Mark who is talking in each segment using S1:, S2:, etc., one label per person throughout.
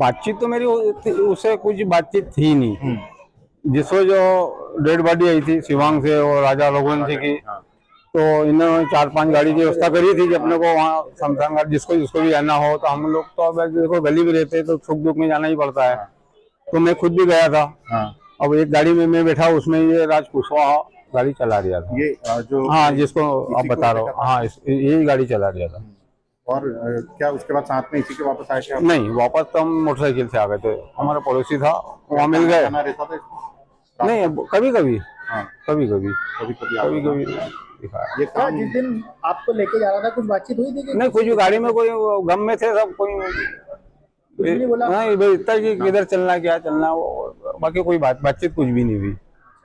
S1: बातचीत तो मेरी उससे कुछ बातचीत थी नहीं। जिसको जो डेड बॉडी आई थी शिवांग से और राजा रघुवंशी की, तो इन्होंने 4-5 गाड़ी की व्यवस्था करी थी कि अपने को वहाँ शमशान घाट जिसको भी जाना हो। तो हम लोग तो अब देखो गली में रहते हैं तो सुख दुख में जाना ही पड़ता है। तो मैं खुद भी गया था। अब एक गाड़ी में मैं बैठा, उसमें ये राज कुशवाहा गाड़ी चला रहा था।
S2: ये जो
S1: हाँ, जिसको आप बता रहे हो, हाँ यही गाड़ी चला रहा था।
S2: और क्या उसके बाद साथ में इसी के वापस आए थे आप?
S1: नहीं, वापस तो हम मोटरसाइकिल से आ गए थे। हमारा पड़ोसी था, वहाँ मिल गए।
S2: रहता था इसको?
S1: नहीं, कभी कभी
S2: हाँ,
S1: कभी कभी
S2: कभी
S1: कभी दिखाया।
S2: ये
S3: क्या
S2: काम
S3: जिस दिन आपको लेके जा रहा था कुछ बातचीत हुई थी कि
S1: नहीं, कुछ गाड़ी में कोई गम में थे सब, कोई
S3: नहीं बोला?
S1: नहीं भाई, इतना कि किधर चलना क्या चलना, बाकी कोई बातचीत कुछ भी नहीं हुई।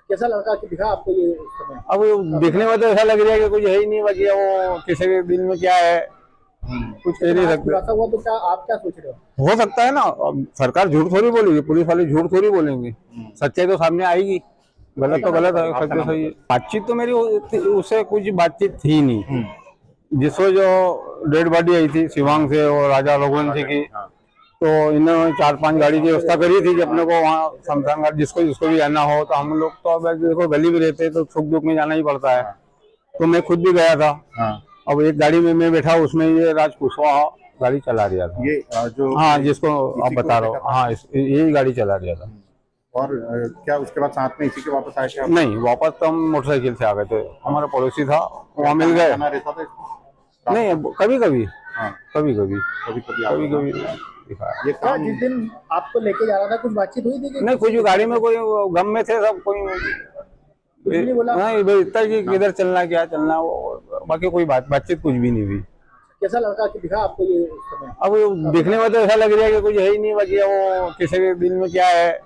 S3: कैसा लड़का कि दिखा आपको ये उस समय?
S1: अब वो देखने में तो ऐसा लग रहा है कि कुछ है ही नहीं, बाकी वो किसी के दिल में क्या है कुछ कह नहीं सकते।
S3: खुलासा हुआ तो क्या आप क्या सोच रहे हो?
S1: सकता है ना, अब सरकार झूठ थोड़ी बोलेगी, पुलिस वाले झूठ थोड़ी बोलेंगे। सच्चाई तो सामने आएगी, गलत तो गलत है, सच तो सही है। बातचीत तो मेरी उससे कुछ बातचीत थी नहीं। जिसको जो डेड बॉडी आई थी शिवांग से और राजा रघुवंशी की, तो इन्होंने 4-5 गाड़ी की व्यवस्था करी थी कि अपने को वहाँ शमशान घाट जिसको भी जाना हो। तो हम लोग तो अब देखो गली में रहते हैं तो सुख दुख में जाना ही पड़ता है। तो मैं खुद भी गया था। अब एक गाड़ी में मैं बैठा, उसमें ये राज कुशवाहा गाड़ी चला रहा था।
S2: ये जो
S1: हाँ, जिसको आप बता रहे हो, हाँ यही गाड़ी चला रहा था।
S2: और क्या उसके बाद साथ में इसी के वापस आए थे आप?
S1: नहीं, वापस तो हम मोटरसाइकिल से आ गए थे। हमारा पड़ोसी था, वहाँ मिल गए।
S2: रहता था इसको?
S1: नहीं, कभी कभी
S2: कभी
S1: दिखाया।
S2: ये
S3: क्या
S2: काम
S3: जिस दिन आपको लेके जा रहा था कुछ बातचीत हुई थी कि
S1: नहीं, कुछ गाड़ी में कोई गम में थे सब, कोई
S3: नहीं बोला?
S1: नहीं भाई, इतना कि किधर चलना क्या चलना, बाकी कोई बातचीत कुछ भी नहीं हुई।
S3: कैसा लड़का कि दिखा आपको ये उस समय?
S1: अब वो देखने में तो ऐसा लग रहा है कि कुछ है ही नहीं, बाकी वो किसी के दिल में क्या है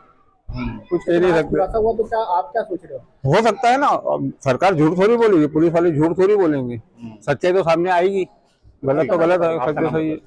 S1: कुछ कह नहीं सकते।
S3: खुलासा हुआ तो क्या आप क्या सोच रहे हो?
S1: सकता है ना, अब सरकार झूठ थोड़ी बोलेगी, पुलिस वाले झूठ थोड़ी बोलेंगे। सच्चाई तो सामने आएगी, गलत तो गलत है, सच तो सही है।